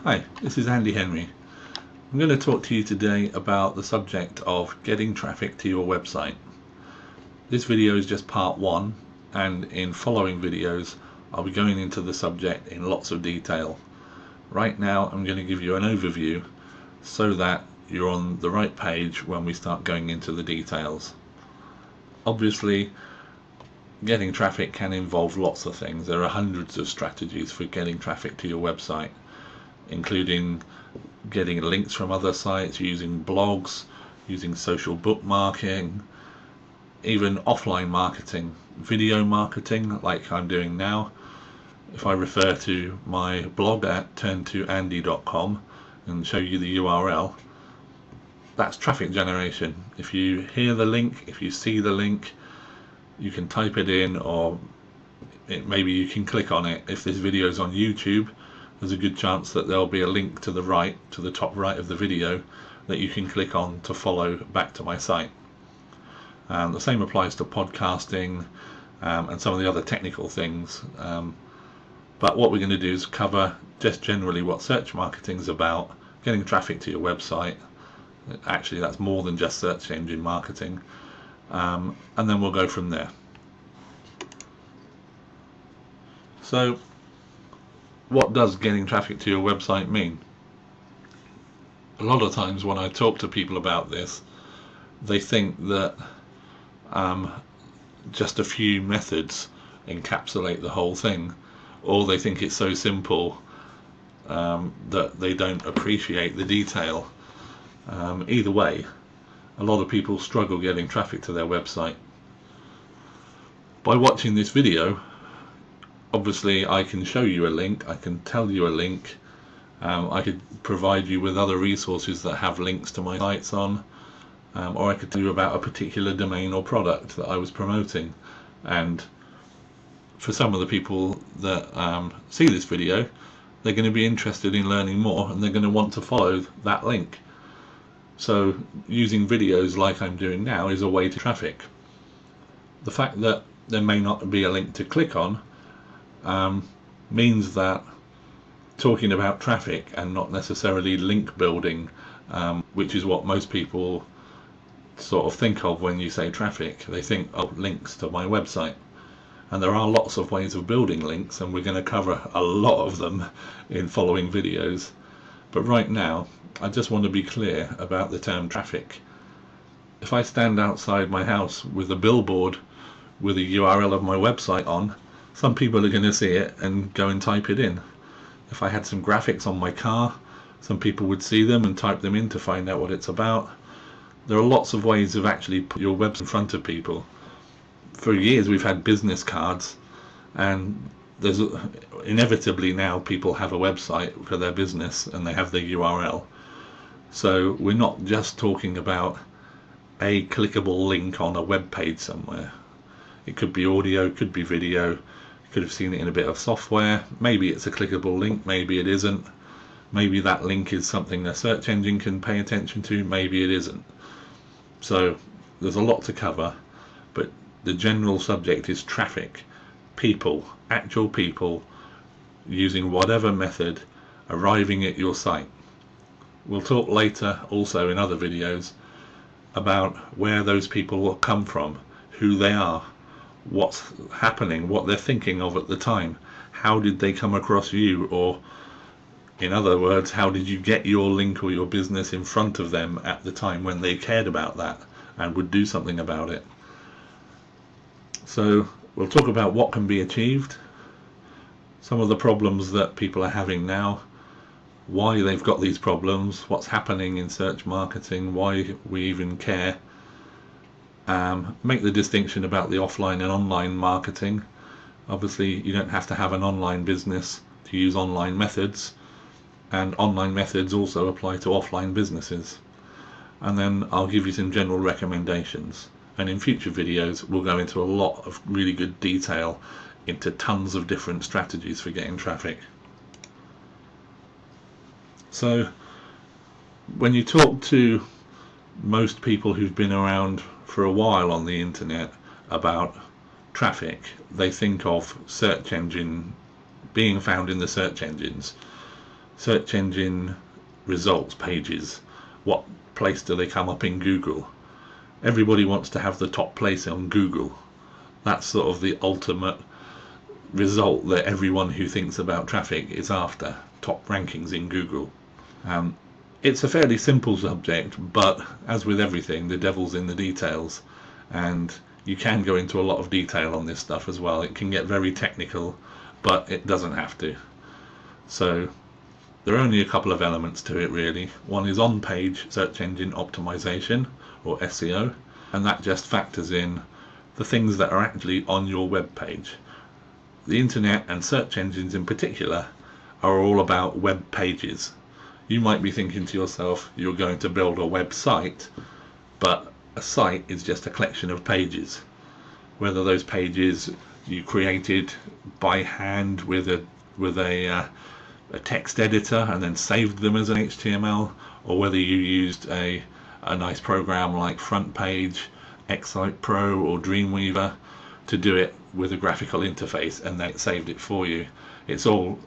Hi, this is Andy Henry. I'm going to talk to you today about the subject of getting traffic to your website. This video is just part one, and in following videos I'll be going into the subject in lots of detail. Right now I'm going to give you an overview so that you're on the right page when we start going into the details. Obviously, getting traffic can involve lots of things. There are hundreds of strategies for getting traffic to your website, including getting links from other sites, using blogs, using social bookmarking, even offline marketing, video marketing like I'm doing now. If I refer to my blog at turntoandy.com and show you the URL, that's traffic generation. If you hear the link, if you see the link, you can type it in, or maybe you can click on it. If this video is on YouTube, there's a good chance that there'll be a link to the right, to the top right of the video, that you can click on to follow back to my site. The same applies to podcasting and some of the other technical things. But what we're going to do is cover just generally what search marketing is about, getting traffic to your website. Actually, that's more than just search engine marketing. And then we'll go from there. So, what does getting traffic to your website mean? A lot of times when I talk to people about this, they think that just a few methods encapsulate the whole thing, or they think it's so simple that they don't appreciate the detail. Either way, a lot of people struggle getting traffic to their website. By watching this video, obviously I can show you a link, I can tell you a link, I could provide you with other resources that have links to my sites on, or I could tell you about a particular domain or product that I was promoting. And for some of the people that see this video, they're going to be interested in learning more, and they're going to want to follow that link. So using videos like I'm doing now is a way to traffic. The fact that there may not be a link to click on means that talking about traffic and not necessarily link building, which is what most people sort of think of when you say traffic. They think of links to my website, and there are lots of ways of building links, and we're going to cover a lot of them in following videos. But right now I just want to be clear about the term traffic. If I stand outside my house with a billboard with a URL of my website on, some people are going to see it and go and type it in. If I had some graphics on my car, some people would see them and type them in to find out what it's about. There are lots of ways of actually putting your website in front of people. For years we've had business cards, and there's inevitably now people have a website for their business and they have the URL. So we're not just talking about a clickable link on a web page somewhere. It could be audio, could be video, you could have seen it in a bit of software. Maybe it's a clickable link, maybe it isn't. Maybe that link is something a search engine can pay attention to, maybe it isn't. So there's a lot to cover, but the general subject is traffic. People, actual people, using whatever method, arriving at your site. We'll talk later also in other videos about where those people will come from, who they are, what's happening, what they're thinking of at the time, how did they come across you, or in other words, how did you get your link or your business in front of them at the time when they cared about that and would do something about it. So we'll talk about what can be achieved, some of the problems that people are having now, why they've got these problems, what's happening in search marketing, why we even care. Make the distinction about the offline and online marketing. Obviously you don't have to have an online business to use online methods, and online methods also apply to offline businesses. And then I'll give you some general recommendations, and in future videos we'll go into a lot of really good detail into tons of different strategies for getting traffic. So when you talk to most people who've been around for a while on the internet about traffic, they think of search engine, being found in the search engines. search engine results pages. What place do they come up in Google? Everybody wants to have the top place on Google. That's sort of the ultimate result that everyone who thinks about traffic is after, top rankings in Google. It's a fairly simple subject, but as with everything, the devil's in the details, and you can go into a lot of detail on this stuff as well. It can get very technical, but it doesn't have to. So there are only a couple of elements to it really. One is on-page search engine optimization, or SEO, and that just factors in the things that are actually on your web page. The internet and search engines in particular are all about web pages. You might be thinking to yourself, you're going to build a website, but a site is just a collection of pages. Whether those pages you created by hand with a text editor and then saved them as an HTML, or whether you used a nice program like FrontPage, Excite Pro or Dreamweaver to do it with a graphical interface and then it saved it for you. It's all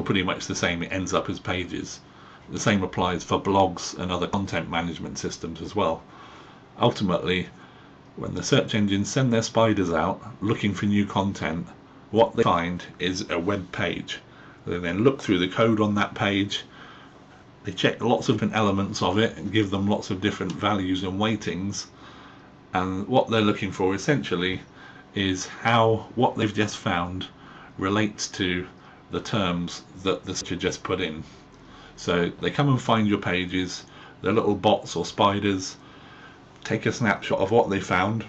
pretty much the same. It ends up as pages. The same applies for blogs and other content management systems as well. Ultimately, when the search engines send their spiders out looking for new content, what they find is a web page. They then look through the code on that page, they check lots of different elements of it and give them lots of different values and weightings, and what they're looking for essentially is how what they've just found relates to the terms that the searcher just put in. So they come and find your pages, they're little bots or spiders, take a snapshot of what they found,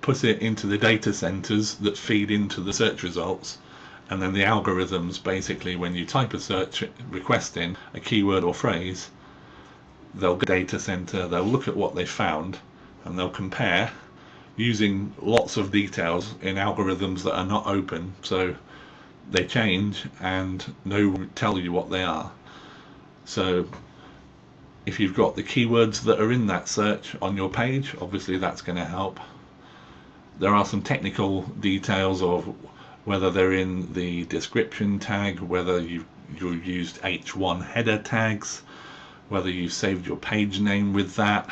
put it into the data centers that feed into the search results, and then the algorithms, basically when you type a search request in, a keyword or phrase, they'll go to the data center, they'll look at what they found, and they'll compare using lots of details in algorithms that are not open, so they change and no one will tell you what they are. So if you've got the keywords that are in that search on your page, obviously that's going to help. There are some technical details of whether they're in the description tag, whether you used H1 header tags, whether you've saved your page name with that,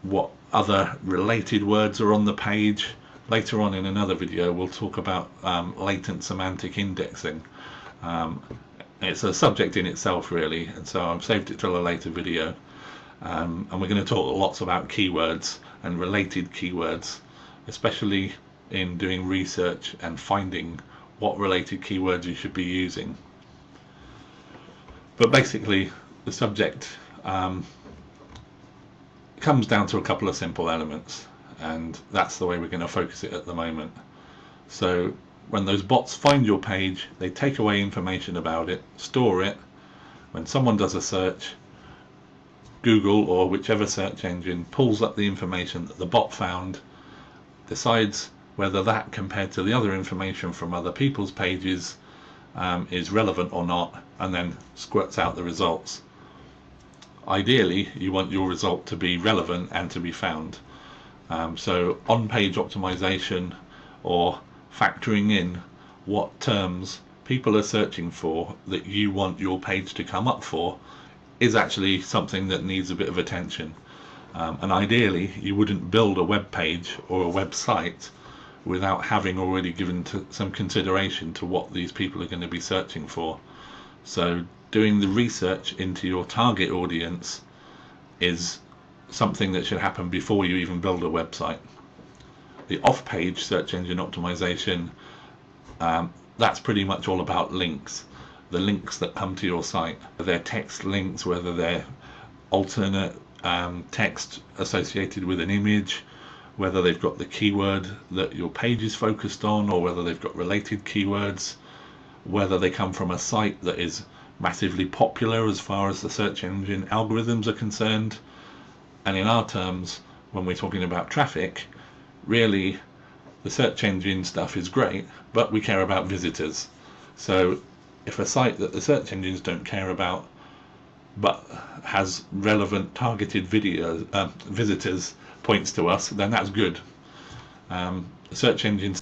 what other related words are on the page. Later on in another video we'll talk about latent semantic indexing. It's a subject in itself really, and so I've saved it till a later video, and we're going to talk lots about keywords and related keywords, especially in doing research and finding what related keywords you should be using. But basically the subject comes down to a couple of simple elements, and that's the way we're going to focus it at the moment. So when those bots find your page, they take away information about it, store it. When someone does a search, Google or whichever search engine pulls up the information that the bot found, decides whether that compared to the other information from other people's pages is relevant or not, and then squirts out the results. Ideally, you want your result to be relevant and to be found. So on-page optimization, or factoring in what terms people are searching for that you want your page to come up for, is actually something that needs a bit of attention. And ideally, you wouldn't build a web page or a website without having already given some consideration to what these people are going to be searching for. So doing the research into your target audience is something that should happen before you even build a website. The off-page search engine optimization, that's pretty much all about links. The links that come to your site, whether they're text links, whether they're alternate text associated with an image, whether they've got the keyword that your page is focused on, or whether they've got related keywords, whether they come from a site that is massively popular as far as the search engine algorithms are concerned. And in our terms, when we're talking about traffic, really the search engine stuff is great, but we care about visitors. So if a site that the search engines don't care about but has relevant targeted visitors points to us, then that's good. Search engines